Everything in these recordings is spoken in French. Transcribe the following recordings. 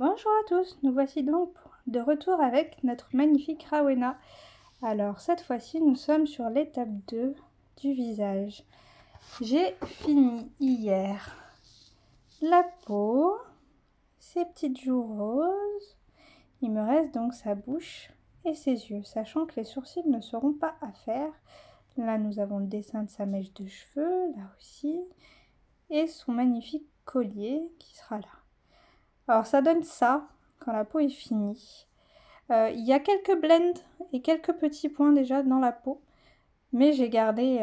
Bonjour à tous, nous voici donc de retour avec notre magnifique Rowena. Alors cette fois-ci nous sommes sur l'étape 2 du visage. J'ai fini hier la peau, ses petites joues roses, il me reste donc sa bouche et ses yeux, sachant que les sourcils ne seront pas à faire. Là nous avons le dessin de sa mèche de cheveux, là aussi, et son magnifique collier qui sera là. Alors ça donne ça quand la peau est finie. Il y a quelques blends et quelques petits points déjà dans la peau, mais j'ai gardé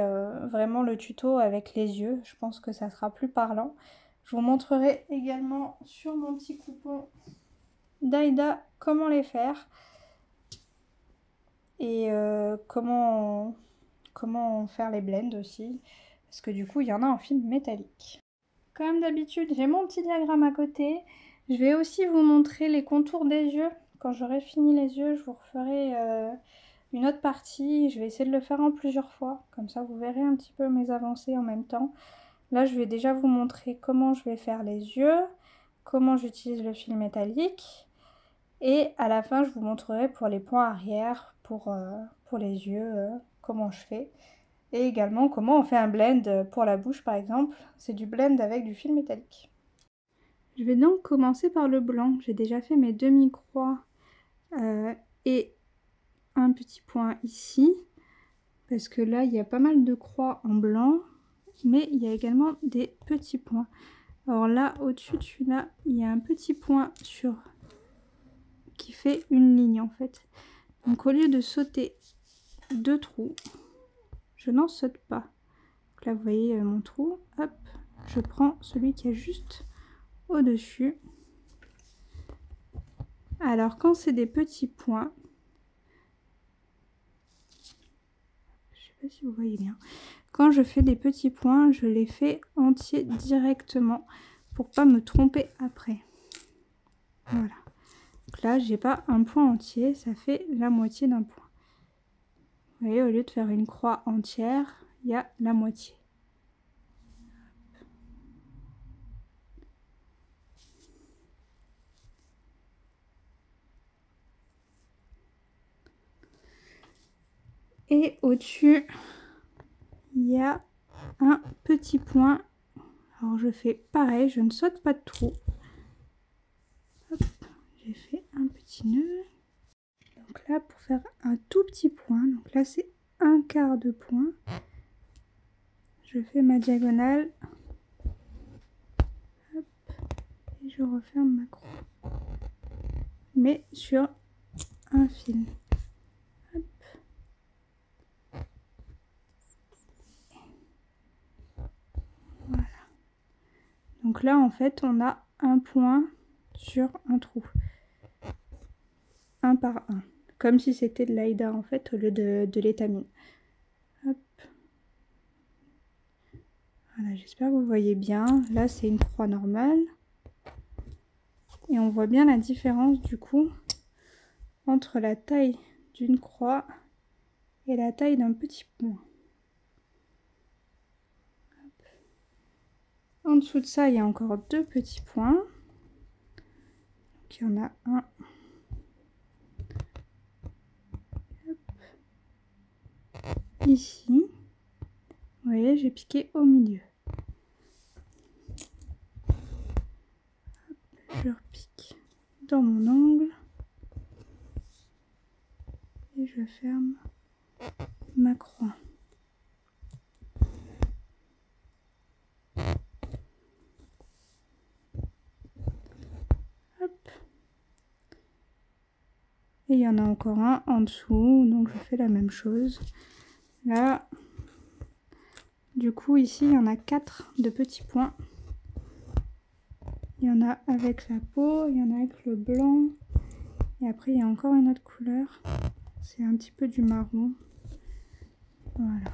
vraiment le tuto avec les yeux. Je pense que ça sera plus parlant. Je vous montrerai également sur mon petit coupon d'Aïda comment les faire et comment faire les blends aussi, parce que du coup il y en a en film métallique. Comme d'habitude, j'ai mon petit diagramme à côté. Je vais aussi vous montrer les contours des yeux. Quand j'aurai fini les yeux, je vous referai une autre partie. Je vais essayer de le faire en plusieurs fois. Comme ça, vous verrez un petit peu mes avancées en même temps. Là, je vais déjà vous montrer comment je vais faire les yeux, comment j'utilise le fil métallique. Et à la fin, je vous montrerai pour les points arrière, pour les yeux, comment je fais. Et également comment on fait un blend pour la bouche par exemple. C'est du blend avec du fil métallique. Je vais donc commencer par le blanc. J'ai déjà fait mes demi-croix et un petit point ici. Parce que là, il y a pas mal de croix en blanc. Mais il y a également des petits points. Alors là, au-dessus de celui-là, il y a un petit point qui fait une ligne en fait. Donc au lieu de sauter deux trous, je n'en saute pas. Donc là, vous voyez mon trou. Hop, je prends celui qui est juste au-dessus. Alors quand c'est des petits points, je sais pas si vous voyez bien, quand je fais des petits points, je les fais entiers directement pour pas me tromper après. Voilà. Donc là, j'ai pas un point entier, ça fait la moitié d'un point. Vous voyez, au lieu de faire une croix entière, il y a la moitié. Et au-dessus, il y a un petit point. Alors je fais pareil, je ne saute pas de trou. Hop, j'ai fait un petit nœud. Donc là, pour faire un tout petit point, donc là c'est un quart de point, je fais ma diagonale. Hop, et je referme ma croix. Mais sur un fil. Hop. Voilà. Donc là, en fait, on a un point sur un trou. Un par un. Comme si c'était de l'Aïda, en fait, au lieu de l'étamine. Hop. Voilà, j'espère que vous voyez bien. Là, c'est une croix normale. Et on voit bien la différence, du coup, entre la taille d'une croix et la taille d'un petit point. Hop. En dessous de ça, il y a encore deux petits points. Donc, il y en a un. Hop. Ici. Vous voyez, j'ai piqué au milieu. Hop, je repique dans mon angle. Et je ferme ma croix. Hop. Et il y en a encore un en dessous, donc je fais la même chose. Là, du coup, ici, il y en a 4 de petits points. Il y en a avec la peau, il y en a avec le blanc. Et après, il y a encore une autre couleur. C'est un petit peu du marron. Voilà.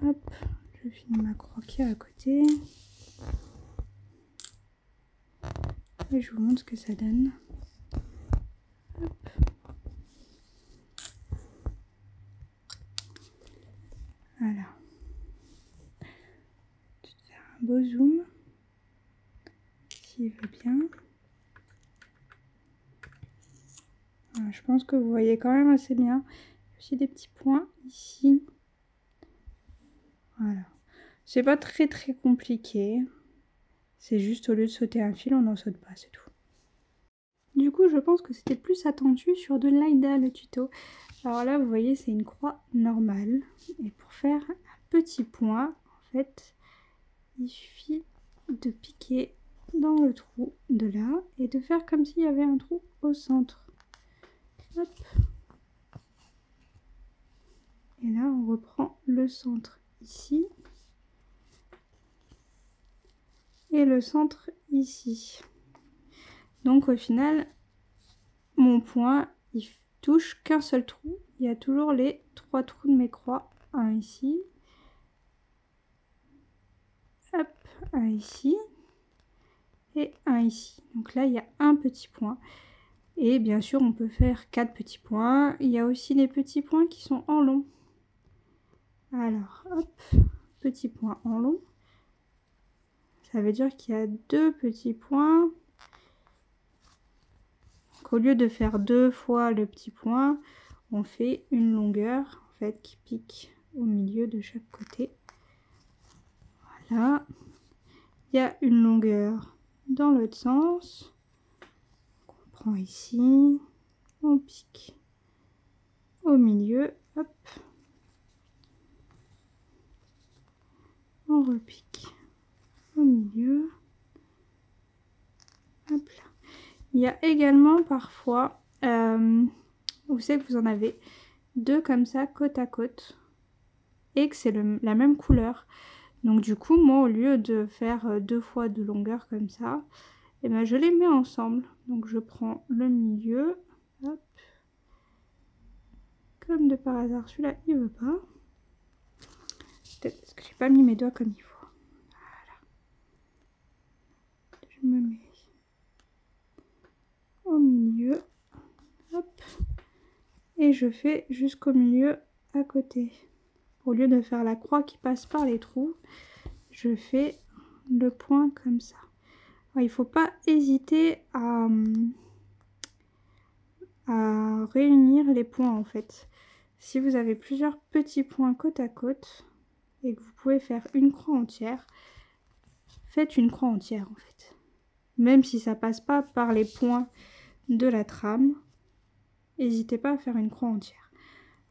Hop, je finis ma croix qui est à côté. Et je vous montre ce que ça donne. Hop. Voilà. Je vais faire un beau zoom, s'il veut bien. Voilà, je pense que vous voyez quand même assez bien. Aussi des petits points ici. Voilà. C'est pas très compliqué. C'est juste au lieu de sauter un fil, on n'en saute pas, c'est tout. Du coup, je pense que c'était plus attendu sur de l'Aïda le tuto. Alors là, vous voyez, c'est une croix normale. Et pour faire un petit point, en fait, il suffit de piquer dans le trou de là et de faire comme s'il y avait un trou au centre. Hop. Et là, on reprend le centre ici. Et le centre ici. Donc au final, mon point, il touche qu'un seul trou. Il y a toujours les 3 trous de mes croix. Un ici. Hop, un ici. Et un ici. Donc là, il y a un petit point. Et bien sûr, on peut faire 4 petits points. Il y a aussi des petits points qui sont en long. Alors, hop, petit point en long. Ça veut dire qu'il y a 2 petits points. Donc, au lieu de faire 2 fois le petit point, on fait une longueur en fait qui pique au milieu de chaque côté. Voilà. Il y a une longueur dans l'autre sens. On prend ici, on pique au milieu, hop. On repique au milieu. Hop là. Il y a également parfois, vous savez que vous en avez 2 comme ça côte à côte et que c'est la même couleur. Donc du coup, moi au lieu de faire 2 fois de longueur comme ça, et ben, je les mets ensemble. Donc je prends le milieu, hop. Comme de par hasard, celui-là il veut pas. Peut-être parce que j'ai pas mis mes doigts comme il faut. Voilà. Je me mets au milieu, hop, et je fais jusqu'au milieu à côté. Au lieu de faire la croix qui passe par les trous, je fais le point comme ça. Alors, il ne faut pas hésiter à réunir les points en fait. Si vous avez plusieurs petits points côte à côte et que vous pouvez faire une croix entière, faites une croix entière en fait. Même si ça passe pas par les points de la trame, n'hésitez pas à faire une croix entière.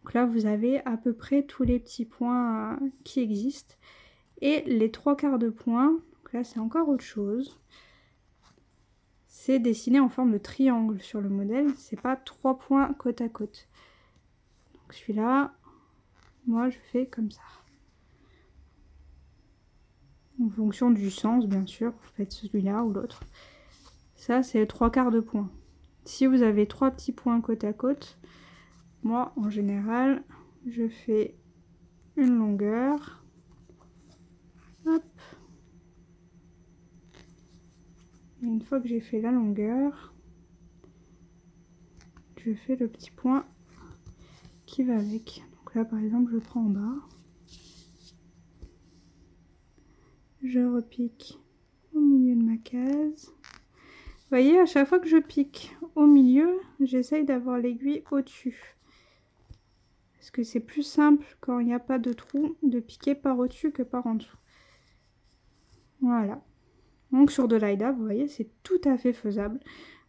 Donc là, vous avez à peu près tous les petits points qui existent. Et les 3/4 de points, donc là c'est encore autre chose. C'est dessiné en forme de triangle sur le modèle. C'est pas 3 points côte à côte. Donc celui-là, moi je fais comme ça. En fonction du sens, bien sûr, vous faites celui-là ou l'autre. Ça, c'est 3/4 de points. Si vous avez 3 petits points côte à côte, moi, en général, je fais une longueur. Hop. Et une fois que j'ai fait la longueur, je fais le petit point qui va avec. Donc là, par exemple, je prends en bas. Je repique au milieu de ma case. Vous voyez, à chaque fois que je pique au milieu, j'essaye d'avoir l'aiguille au-dessus. Parce que c'est plus simple quand il n'y a pas de trou de piquer par au-dessus que par en dessous. Voilà. Donc sur de l'Aïda, vous voyez, c'est tout à fait faisable.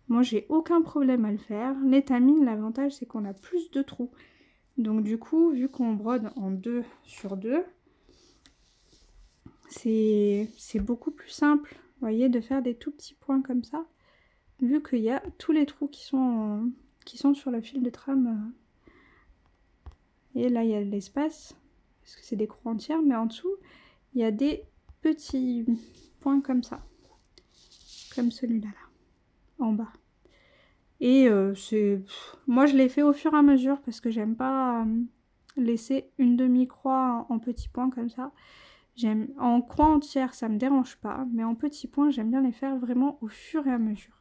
Moi, j'ai aucun problème à le faire. L'étamine, l'avantage, c'est qu'on a plus de trous. Donc du coup, vu qu'on brode en 2 sur 2, c'est beaucoup plus simple, vous voyez, de faire des tout petits points comme ça, vu qu'il y a tous les trous qui sont sur le fil de trame. Et là, il y a de l'espace, parce que c'est des croix entières, mais en dessous, il y a des petits points comme ça, comme celui-là, là, en bas. Et moi, je l'ai fait au fur et à mesure, parce que j'aime pas laisser une demi-croix en petits points comme ça. En croix entière, ça me dérange pas, mais en petits points, j'aime bien les faire vraiment au fur et à mesure.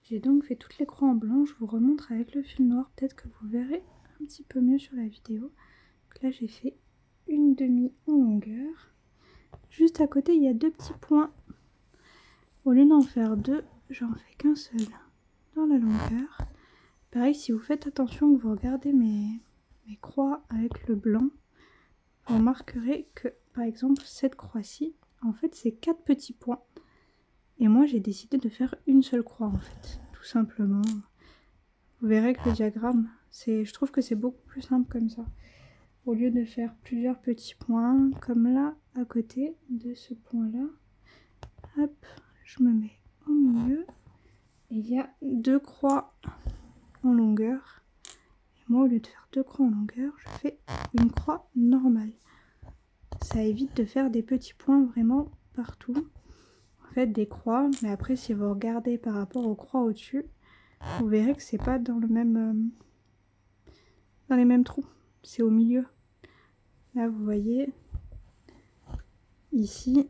J'ai donc fait toutes les croix en blanc, je vous remontre avec le fil noir, peut-être que vous verrez un petit peu mieux sur la vidéo. Donc là, j'ai fait une demi en longueur. Juste à côté, il y a 2 petits points. Au lieu d'en faire 2, j'en fais qu'un seul. dans la longueur. Pareil, si vous faites attention que vous regardez mes croix avec le blanc, vous remarquerez que par exemple cette croix-ci, en fait c'est 4 petits points. Et moi j'ai décidé de faire une seule croix en fait, tout simplement. Vous verrez que le diagramme, je trouve que c'est beaucoup plus simple comme ça. Au lieu de faire plusieurs petits points, comme là, à côté de ce point-là, hop, je me mets au milieu. Et il y a 2 croix en longueur. Et moi, au lieu de faire 2 croix en longueur, je fais une croix normale. Ça évite de faire des petits points vraiment partout. En fait, des croix, mais après, si vous regardez par rapport aux croix au-dessus, vous verrez que c'est pas dans le même, dans les mêmes trous. C'est au milieu. Là, vous voyez, ici,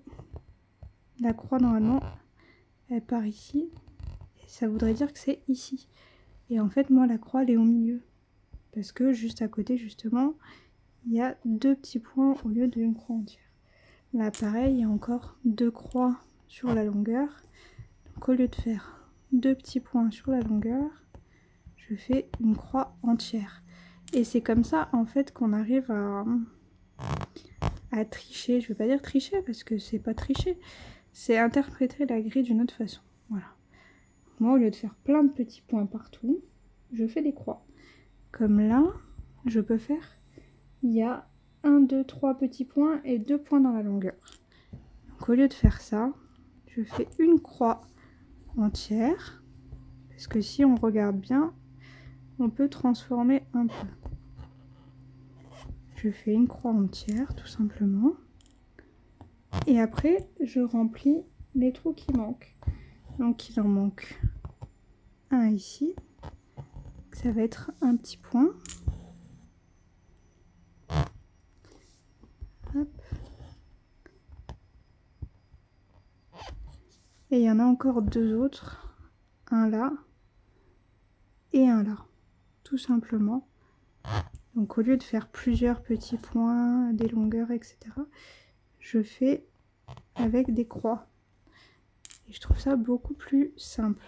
la croix, normalement, elle part ici. Et ça voudrait dire que c'est ici. Et en fait, moi, la croix, elle est au milieu. Parce que juste à côté, justement, il y a 2 petits points au lieu d'une croix entière. Là, pareil, il y a encore 2 croix sur la longueur. Donc, au lieu de faire 2 petits points sur la longueur, je fais une croix entière. Et c'est comme ça, en fait, qu'on arrive à tricher. Je ne vais pas dire tricher, parce que c'est pas tricher. C'est interpréter la grille d'une autre façon. Voilà. Moi, au lieu de faire plein de petits points partout, je fais des croix. Comme là, je peux faire, il y a 1, 2, 3 petits points et 2 points dans la longueur. Donc au lieu de faire ça, je fais une croix entière. Parce que si on regarde bien, on peut transformer un peu. Je fais une croix entière, tout simplement. Et après, je remplis les trous qui manquent. Donc il en manque un ici. Ça va être un petit point. Hop. Et il y en a encore 2 autres. Un là et un là. Tout simplement. Donc au lieu de faire plusieurs petits points, des longueurs, etc., je fais avec des croix. Et je trouve ça beaucoup plus simple.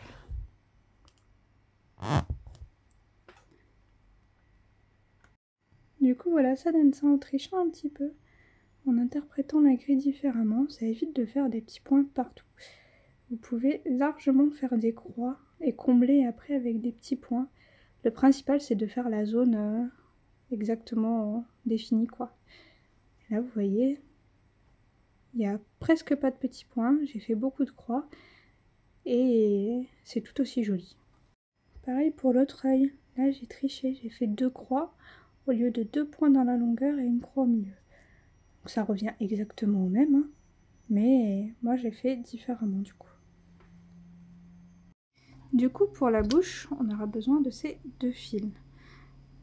Du coup, voilà, ça donne ça en trichant un petit peu. En interprétant la grille différemment, ça évite de faire des petits points partout. Vous pouvez largement faire des croix et combler après avec des petits points. Le principal, c'est de faire la zone exactement définie, quoi. Et là, vous voyez, il n'y a presque pas de petits points. J'ai fait beaucoup de croix et c'est tout aussi joli. Pareil pour l'autre œil. Là, j'ai triché. J'ai fait 2 croix au lieu de 2 points dans la longueur et une croix au milieu. Donc ça revient exactement au même, hein, mais moi j'ai fait différemment du coup. Du coup, pour la bouche, on aura besoin de ces 2 fils.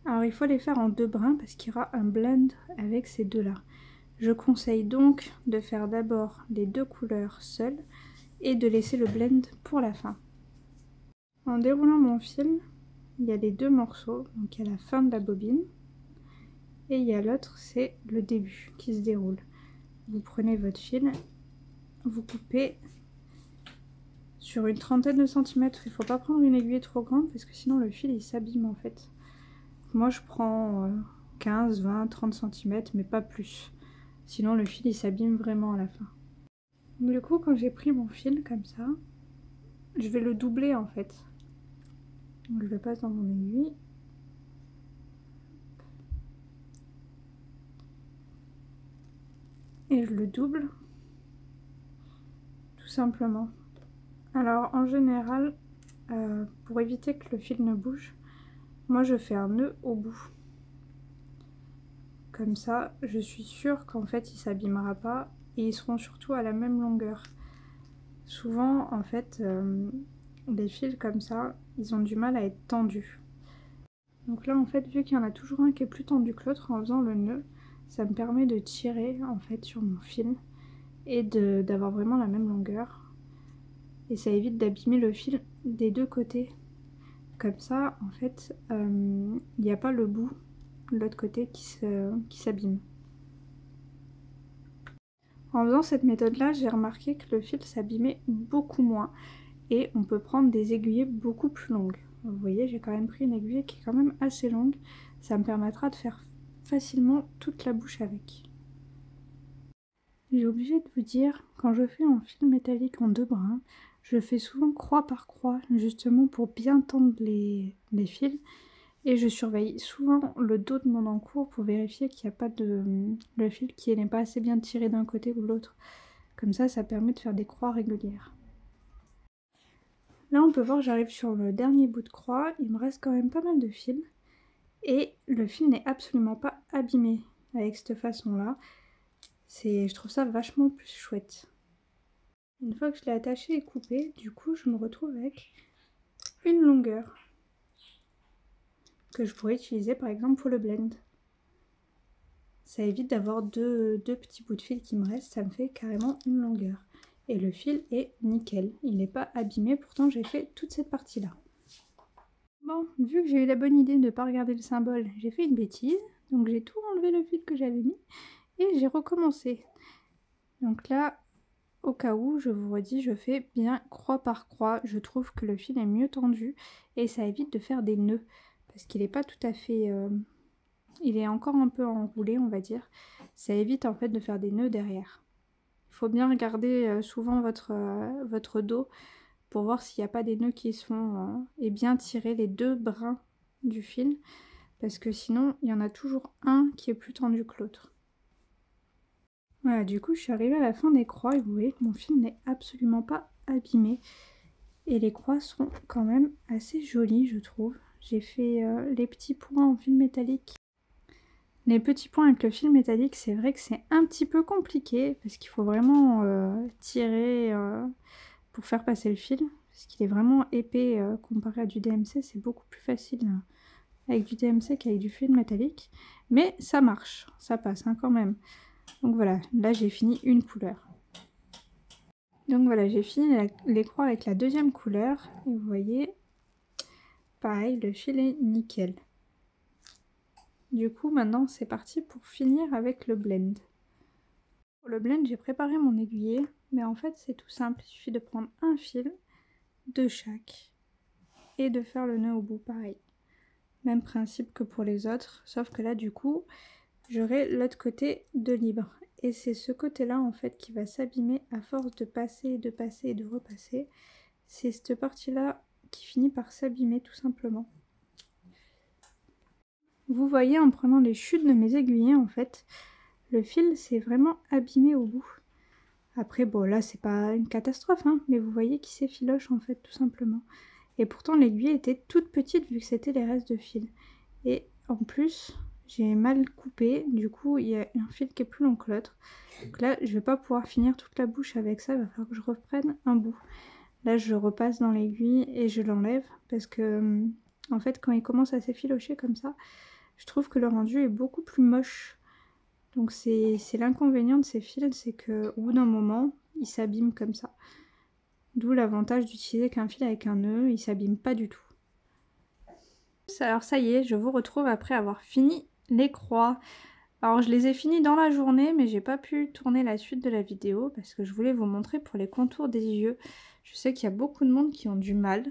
Alors il faut les faire en 2 brins parce qu'il y aura un blend avec ces 2-là. Je conseille donc de faire d'abord les 2 couleurs seules et de laisser le blend pour la fin. En déroulant mon fil, il y a les 2 morceaux, donc il y a la fin de la bobine et il y a l'autre, c'est le début qui se déroule. Vous prenez votre fil, vous coupez sur une trentaine de centimètres. Il ne faut pas prendre une aiguille trop grande parce que sinon le fil il s'abîme en fait. Moi je prends 15, 20, 30 cm mais pas plus. Sinon le fil il s'abîme vraiment à la fin. Du coup quand j'ai pris mon fil comme ça, je vais le doubler en fait. Donc, je le passe dans mon aiguille. Et je le double. Tout simplement. Alors en général, pour éviter que le fil ne bouge, moi je fais un nœud au bout. Comme ça, je suis sûre qu'en fait il s'abîmera pas et ils seront surtout à la même longueur. Souvent en fait, les fils comme ça, ils ont du mal à être tendus. Donc là en fait, vu qu'il y en a toujours un qui est plus tendu que l'autre, en faisant le nœud, ça me permet de tirer en fait sur mon fil et d'avoir vraiment la même longueur. Et ça évite d'abîmer le fil des 2 côtés. Comme ça, en fait, il n'y a pas le bout de l'autre côté qui s'abîme. En faisant cette méthode-là, j'ai remarqué que le fil s'abîmait beaucoup moins. et on peut prendre des aiguillets beaucoup plus longues. Vous voyez, j'ai quand même pris une aiguille qui est quand même assez longue. Ça me permettra de faire facilement toute la bouche avec. J'ai oublié de vous dire, quand je fais un fil métallique en 2 brins, je fais souvent croix par croix, justement pour bien tendre les fils. Et je surveille souvent le dos de mon encours pour vérifier qu'il n'y a pas le fil qui n'est pas assez bien tiré d'un côté ou de l'autre. Comme ça permet de faire des croix régulières. Là, on peut voir que j'arrive sur le dernier bout de croix. Il me reste quand même pas mal de fils. Et le fil n'est absolument pas abîmé avec cette façon-là. Je trouve ça vachement plus chouette. Une fois que je l'ai attaché et coupé, du coup, je me retrouve avec une longueur que je pourrais utiliser par exemple pour le blend. Ça évite d'avoir deux petits bouts de fil qui me restent, ça me fait carrément une longueur. Et le fil est nickel, il n'est pas abîmé, pourtant j'ai fait toute cette partie-là. Bon, vu que j'ai eu la bonne idée de ne pas regarder le symbole, j'ai fait une bêtise. Donc j'ai tout enlevé le fil que j'avais mis et j'ai recommencé. Donc là, au cas où, je vous redis, je fais bien croix par croix. Je trouve que le fil est mieux tendu et ça évite de faire des nœuds. Parce qu'il n'est pas tout à fait... il est encore un peu enroulé, on va dire. Ça évite en fait de faire des nœuds derrière. Il faut bien regarder souvent votre dos pour voir s'il n'y a pas des nœuds qui se font et bien tirer les 2 brins du fil. Parce que sinon, il y en a toujours un qui est plus tendu que l'autre. Voilà, du coup, je suis arrivée à la fin des croix et vous voyez que mon fil n'est absolument pas abîmé. Et les croix sont quand même assez jolies, je trouve. J'ai fait les petits points en fil métallique. Les petits points avec le fil métallique, c'est vrai que c'est un petit peu compliqué parce qu'il faut vraiment tirer pour faire passer le fil. Parce qu'il est vraiment épais comparé à du DMC, c'est beaucoup plus facile avec du DMC qu'avec du fil métallique. Mais ça marche, ça passe hein, quand même. Donc voilà, là j'ai fini une couleur. Donc voilà, j'ai fini les croix avec la 2e couleur. Et vous voyez, pareil, le fil est nickel. Du coup, maintenant c'est parti pour finir avec le blend. Pour le blend, j'ai préparé mon aiguillet, mais en fait c'est tout simple. Il suffit de prendre un fil de chaque et de faire le nœud au bout, pareil. Même principe que pour les autres, sauf que là du coup, j'aurai l'autre côté de libre. Et c'est ce côté-là en fait qui va s'abîmer à force de passer, de passer et de repasser. C'est cette partie-là qui finit par s'abîmer tout simplement. Vous voyez en prenant les chutes de mes aiguillets en fait, le fil s'est vraiment abîmé au bout. Après bon là c'est pas une catastrophe hein, mais vous voyez qu'il s'effiloche en fait tout simplement. Et pourtant l'aiguille était toute petite vu que c'était les restes de fil. Et en plus j'ai mal coupé, du coup il y a un fil qui est plus long que l'autre. Donc là je vais pas pouvoir finir toute la bouche avec ça, il va falloir que je reprenne un bout. Là je repasse dans l'aiguille et je l'enlève parce que en fait quand il commence à s'effilocher comme ça, je trouve que le rendu est beaucoup plus moche. Donc c'est l'inconvénient de ces fils, c'est qu'au bout d'un moment, ils s'abîment comme ça. D'où l'avantage d'utiliser qu'un fil avec un nœud, il s'abîme pas du tout. Alors ça y est, je vous retrouve après avoir fini les croix. Alors je les ai finies dans la journée, mais j'ai pas pu tourner la suite de la vidéo parce que je voulais vous montrer pour les contours des yeux. Je sais qu'il y a beaucoup de monde qui ont du mal.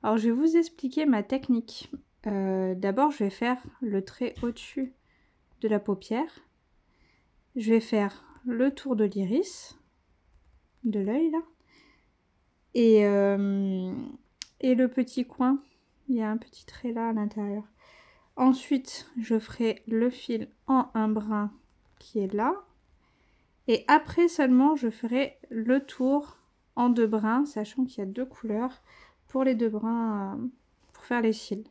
Alors je vais vous expliquer ma technique. D'abord je vais faire le trait au-dessus de la paupière. Je vais faire le tour de l'iris, de l'œil là. Et le petit coin, il y a un petit trait là à l'intérieur. Ensuite, je ferai le fil en un brin qui est là. Et après seulement, je ferai le tour en 2 brins, sachant qu'il y a 2 couleurs pour les 2 brins pour faire les cils.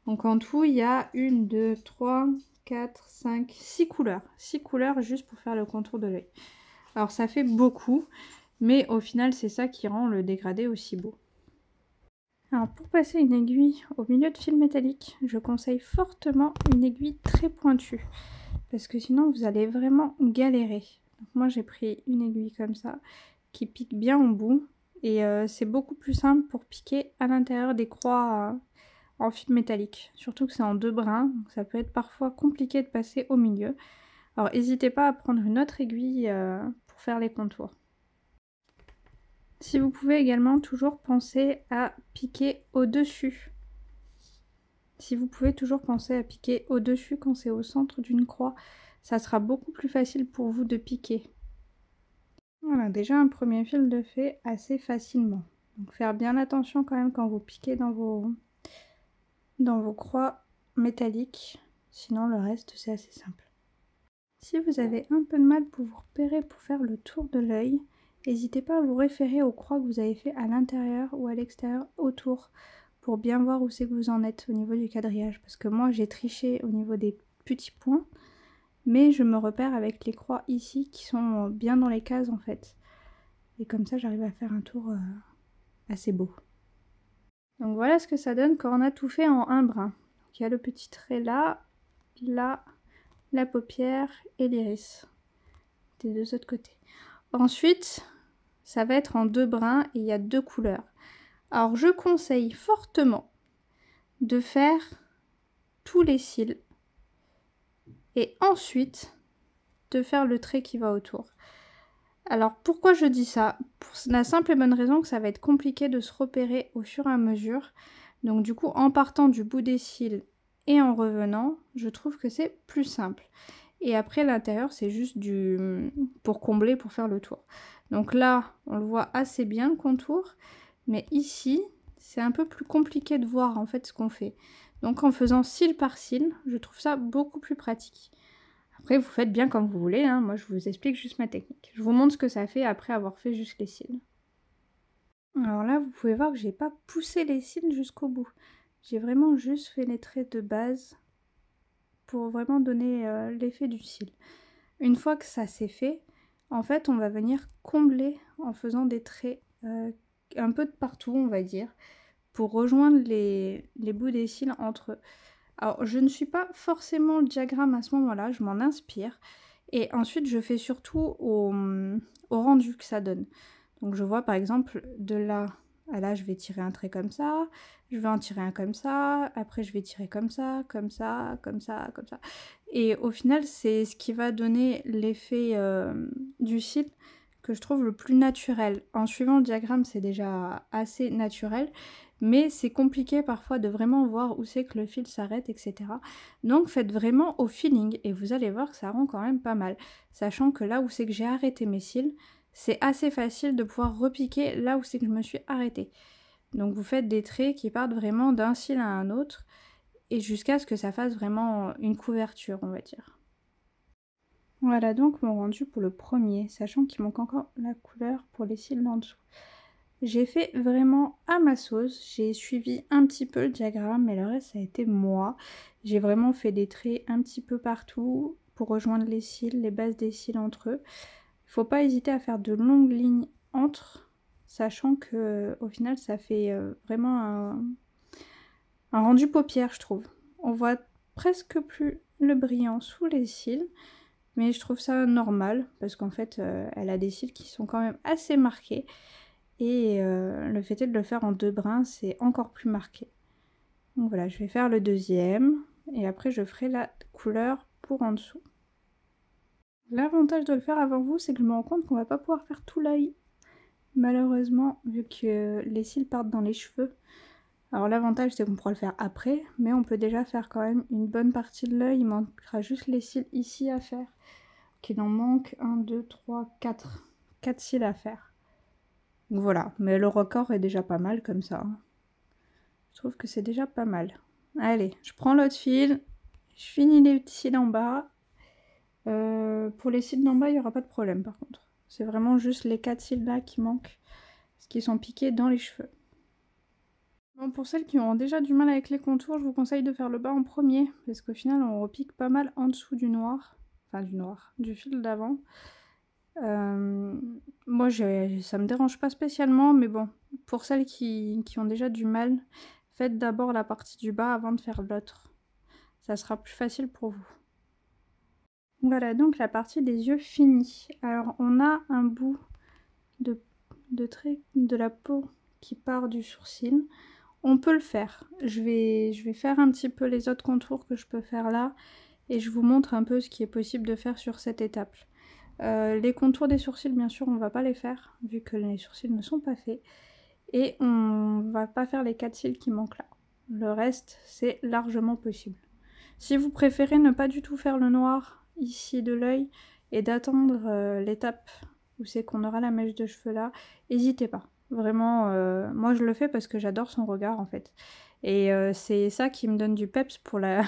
Donc en tout, il y a 1, 2, 3, 4, 5, 6 couleurs. 6 couleurs juste pour faire le contour de l'œil. Alors ça fait beaucoup, mais au final, c'est ça qui rend le dégradé aussi beau. Alors pour passer une aiguille au milieu de fil métallique, je conseille fortement une aiguille très pointue. Parce que sinon, vous allez vraiment galérer. Donc moi, j'ai pris une aiguille comme ça, qui pique bien au bout. Et c'est beaucoup plus simple pour piquer à l'intérieur des croix en fil métallique. Surtout que c'est en 2 brins, donc ça peut être parfois compliqué de passer au milieu. Alors n'hésitez pas à prendre une autre aiguille pour faire les contours. Si vous pouvez également toujours penser à piquer au-dessus. Si vous pouvez toujours penser à piquer au-dessus quand c'est au centre d'une croix, ça sera beaucoup plus facile pour vous de piquer. Voilà, déjà un premier fil de fait assez facilement. Donc faire bien attention quand même quand vous piquez dans vos croix métalliques, sinon le reste c'est assez simple. Si vous avez un peu de mal pour vous repérer pour faire le tour de l'œil, n'hésitez pas à vous référer aux croix que vous avez fait à l'intérieur ou à l'extérieur autour pour bien voir où c'est que vous en êtes au niveau du quadrillage. Parce que moi j'ai triché au niveau des petits points, mais je me repère avec les croix ici qui sont bien dans les cases en fait. Et comme ça j'arrive à faire un tour assez beau. Donc voilà ce que ça donne quand on a tout fait en un brin. Donc, il y a le petit trait là, là, la paupière et l'iris des deux autres côtés. Ensuite, ça va être en deux brins et il y a deux couleurs. Alors je conseille fortement de faire tous les cils et ensuite de faire le trait qui va autour. Alors pourquoi je dis ça? Pour la simple et bonne raison que ça va être compliqué de se repérer au fur et à mesure. Donc du coup, en partant du bout des cils et en revenant, je trouve que c'est plus simple. Et après l'intérieur, c'est juste pour combler, pour faire le tour. Donc là, on le voit assez bien le contour. Mais ici, c'est un peu plus compliqué de voir en fait ce qu'on fait. Donc en faisant cil par cil, je trouve ça beaucoup plus pratique. Après, vous faites bien comme vous voulez, hein. Moi je vous explique juste ma technique. Je vous montre ce que ça fait après avoir fait juste les cils. Alors là, vous pouvez voir que j'ai pas poussé les cils jusqu'au bout. J'ai vraiment juste fait les traits de base pour vraiment donner l'effet du cil. Une fois que ça c'est fait, en fait, on va venir combler en faisant des traits un peu de partout, on va dire, pour rejoindre les bouts des cils entre eux. Alors, je ne suis pas forcément le diagramme à ce moment-là, je m'en inspire. Et ensuite, je fais surtout au rendu que ça donne. Donc, je vois par exemple, de là à là, je vais tirer un trait comme ça. Je vais en tirer un comme ça. Après, je vais tirer comme ça, comme ça, comme ça, comme ça. Et au final, c'est ce qui va donner l'effet du cil que je trouve le plus naturel. En suivant le diagramme, c'est déjà assez naturel. Mais c'est compliqué parfois de vraiment voir où c'est que le fil s'arrête, etc. Donc faites vraiment au feeling et vous allez voir que ça rend quand même pas mal. Sachant que là où c'est que j'ai arrêté mes cils, c'est assez facile de pouvoir repiquer là où c'est que je me suis arrêtée. Donc vous faites des traits qui partent vraiment d'un cil à un autre et jusqu'à ce que ça fasse vraiment une couverture, on va dire. Voilà donc mon rendu pour le premier, sachant qu'il manque encore la couleur pour les cils d'en dessous. J'ai fait vraiment à ma sauce, j'ai suivi un petit peu le diagramme, mais le reste ça a été moi. J'ai vraiment fait des traits un petit peu partout pour rejoindre les cils, les bases des cils entre eux. Il ne faut pas hésiter à faire de longues lignes entre, sachant que au final ça fait vraiment un rendu paupière, je trouve. On voit presque plus le brillant sous les cils, mais je trouve ça normal parce qu'en fait elle a des cils qui sont quand même assez marqués. Et le fait est de le faire en deux brins, c'est encore plus marqué. Donc voilà, je vais faire le deuxième et après je ferai la couleur pour en dessous. L'avantage de le faire avant vous, c'est que je me rends compte qu'on va pas pouvoir faire tout l'œil. Malheureusement, vu que les cils partent dans les cheveux. Alors l'avantage c'est qu'on pourra le faire après, mais on peut déjà faire quand même une bonne partie de l'œil. Il manquera juste les cils ici à faire. Qu'il en manque 1, 2, 3, 4. 4 cils à faire. Donc voilà, mais le record est déjà pas mal comme ça. Je trouve que c'est déjà pas mal. Allez, je prends l'autre fil, je finis les petits cils en bas. Pour les cils d'en bas, il n'y aura pas de problème par contre. C'est vraiment juste les 4 cils là qui manquent, parce qu'ils sont piqués dans les cheveux. Bon, pour celles qui ont déjà du mal avec les contours, je vous conseille de faire le bas en premier, parce qu'au final on repique pas mal en dessous du noir. Enfin du fil d'avant. Moi ça me dérange pas spécialement, mais bon, pour celles qui ont déjà du mal, faites d'abord la partie du bas avant de faire l'autre. Ça sera plus facile pour vous. Voilà donc la partie des yeux finie. Alors on a un bout de trait de la peau qui part du sourcil. On peut le faire. Je vais faire un petit peu les autres contours que je peux faire là et je vous montre un peu ce qui est possible de faire sur cette étape. Les contours des sourcils, bien sûr, on va pas les faire, vu que les sourcils ne sont pas faits. Et on va pas faire les 4 cils qui manquent là. Le reste, c'est largement possible. Si vous préférez ne pas du tout faire le noir ici de l'œil et d'attendre l'étape où c'est qu'on aura la mèche de cheveux là, n'hésitez pas. Vraiment, moi je le fais parce que j'adore son regard en fait. Et c'est ça qui me donne du peps pour la,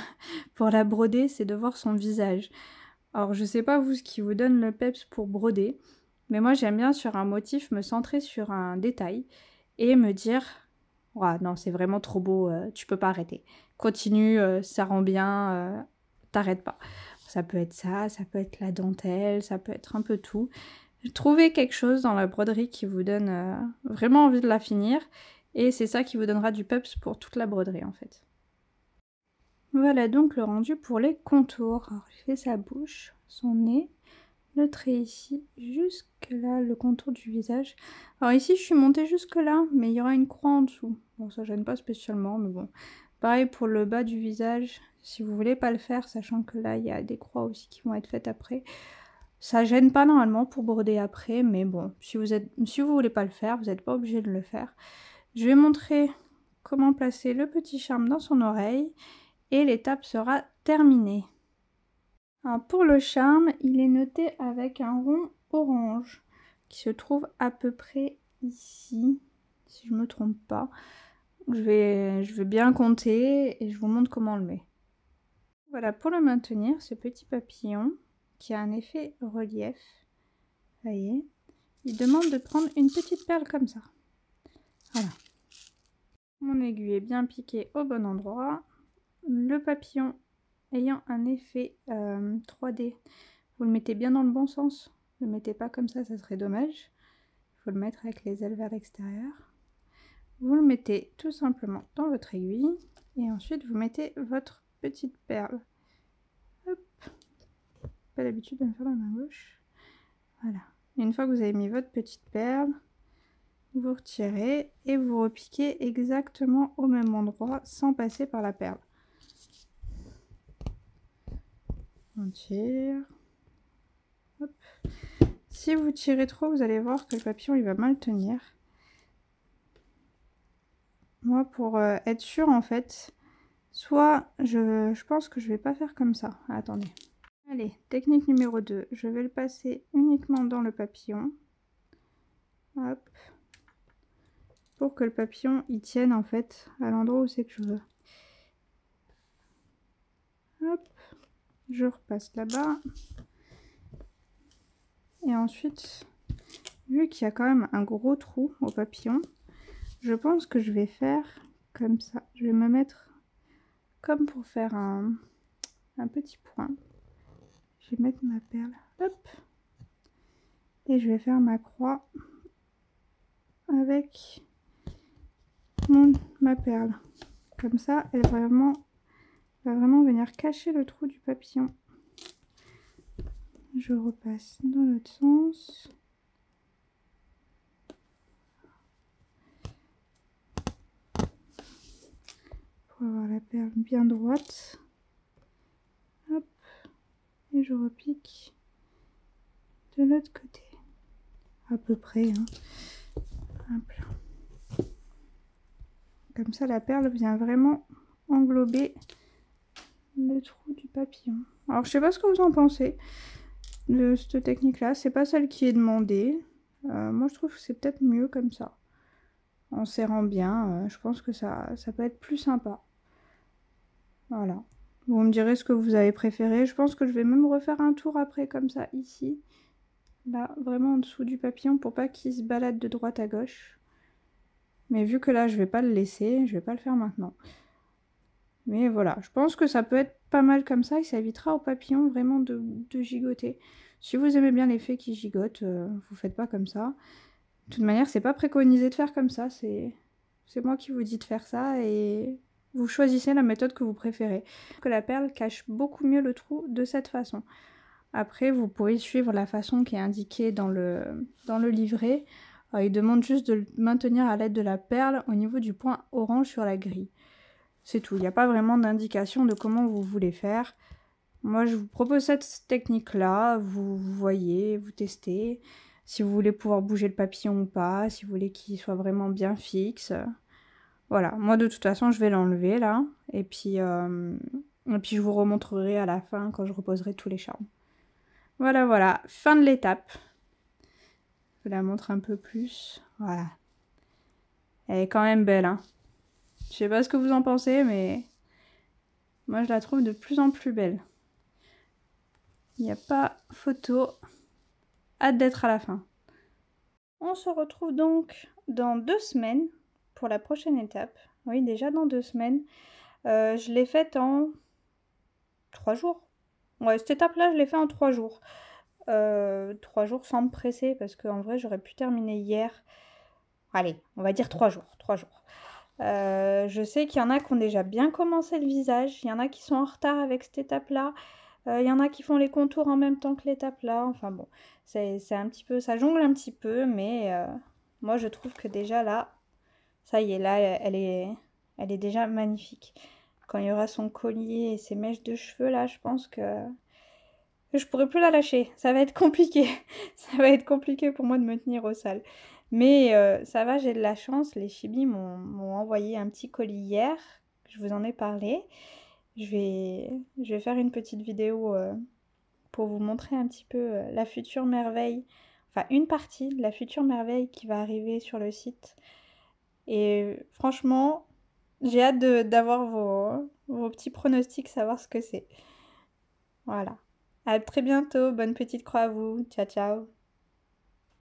pour la broder, c'est de voir son visage. Alors je sais pas vous ce qui vous donne le peps pour broder, mais moi j'aime bien sur un motif me centrer sur un détail et me dire « Ouah, non c'est vraiment trop beau, tu peux pas arrêter. Continue, ça rend bien, t'arrêtes pas. » Ça peut être ça peut être la dentelle, ça peut être un peu tout. Trouvez quelque chose dans la broderie qui vous donne vraiment envie de la finir et c'est ça qui vous donnera du peps pour toute la broderie en fait. Voilà donc le rendu pour les contours. Alors, j'ai fait sa bouche, son nez, le trait ici, jusque là, le contour du visage. Alors ici, je suis montée jusque là, mais il y aura une croix en dessous. Bon, ça gêne pas spécialement, mais bon. Pareil pour le bas du visage, si vous voulez pas le faire, sachant que là, il y a des croix aussi qui vont être faites après. Ça gêne pas normalement pour broder après, mais bon, si vous voulez pas le faire, vous n'êtes pas obligé de le faire. Je vais montrer comment placer le petit charme dans son oreille. Et l'étape sera terminée. Alors pour le charme, il est noté avec un rond orange qui se trouve à peu près ici, si je ne me trompe pas. Je vais bien compter et je vous montre comment on le met. Voilà, pour le maintenir, ce petit papillon qui a un effet relief, vous voyez, il demande de prendre une petite perle comme ça. Voilà. Mon aiguille est bien piquée au bon endroit. Le papillon ayant un effet 3D, vous le mettez bien dans le bon sens. Ne le mettez pas comme ça serait dommage. Il faut le mettre avec les ailes vers l'extérieur. Vous le mettez tout simplement dans votre aiguille et ensuite vous mettez votre petite perle. Hop. Pas l'habitude de me faire la main gauche. Voilà. Et une fois que vous avez mis votre petite perle, vous retirez et vous repiquez exactement au même endroit sans passer par la perle. On tire. Hop. Si vous tirez trop, vous allez voir que le papillon il va mal tenir. Moi, pour être sûre en fait, soit je pense que je vais pas faire comme ça. Attendez. Allez, technique numéro 2. Je vais le passer uniquement dans le papillon. Hop. Pour que le papillon il tienne en fait à l'endroit où c'est que je veux. Hop. Je repasse là-bas. Et ensuite, vu qu'il y a quand même un gros trou au papillon, je pense que je vais faire comme ça. Je vais me mettre comme pour faire un petit point. Je vais mettre ma perle. Hop. Et je vais faire ma croix avec ma perle. Comme ça, elle va vraiment venir cacher le trou du papillon. Je repasse dans l'autre sens. Pour avoir la perle bien droite. Hop. Et je repique de l'autre côté. À peu près. Hein. Hop là. Comme ça, la perle vient vraiment englober le trou du papillon. Alors, je sais pas ce que vous en pensez de cette technique-là. C'est pas celle qui est demandée. Moi, je trouve que c'est peut-être mieux comme ça. En serrant bien, je pense que ça peut être plus sympa. Voilà. Vous me direz ce que vous avez préféré. Je pense que je vais même refaire un tour après comme ça, ici. Là, vraiment en dessous du papillon pour pas qu'il se balade de droite à gauche. Mais vu que là, je vais pas le laisser, je vais pas le faire maintenant. Mais voilà, je pense que ça peut être pas mal comme ça et ça évitera au papillon vraiment de gigoter. Si vous aimez bien l'effet qui gigote, vous faites pas comme ça. De toute manière, c'est pas préconisé de faire comme ça, c'est moi qui vous dis de faire ça et vous choisissez la méthode que vous préférez. Que la perle cache beaucoup mieux le trou de cette façon. Après, vous pouvez suivre la façon qui est indiquée dans le livret. Il demande juste de le maintenir à l'aide de la perle au niveau du point orange sur la grille. C'est tout, il n'y a pas vraiment d'indication de comment vous voulez faire. Moi, je vous propose cette technique-là. Vous voyez, vous testez. Si vous voulez pouvoir bouger le papillon ou pas, si vous voulez qu'il soit vraiment bien fixe. Voilà, moi de toute façon, je vais l'enlever là. Et puis je vous remontrerai à la fin quand je reposerai tous les charmes. Voilà, voilà, fin de l'étape. Je vous la montre un peu plus. Voilà. Elle est quand même belle, hein. Je sais pas ce que vous en pensez, mais moi je la trouve de plus en plus belle. Il n'y a pas photo. Hâte d'être à la fin. On se retrouve donc dans 2 semaines pour la prochaine étape. Oui, déjà dans 2 semaines. Je l'ai faite en 3 jours. Ouais, cette étape-là, je l'ai fait en 3 jours. 3 jours sans me presser, parce qu'en vrai, j'aurais pu terminer hier. Allez, on va dire 3 jours. 3 jours. Je sais qu'il y en a qui ont déjà bien commencé le visage. Il y en a qui sont en retard avec cette étape-là. Il y en a qui font les contours en même temps que l'étape là. Enfin bon, c'est un petit peu, ça jongle un petit peu, mais moi je trouve que déjà là, ça y est, là, elle est déjà magnifique. Quand il y aura son collier et ses mèches de cheveux là, je pense que je pourrai plus la lâcher. Ça va être compliqué. Ça va être compliqué pour moi de me tenir au sale. Mais ça va, j'ai de la chance. Les chibis m'ont envoyé un petit colis hier. Je vous en ai parlé. Je vais faire une petite vidéo pour vous montrer un petit peu la future merveille. Enfin, une partie de la future merveille qui va arriver sur le site. Et franchement, j'ai hâte d'avoir vos petits pronostics, savoir ce que c'est. Voilà. À très bientôt. Bonne petite croix à vous. Ciao, ciao.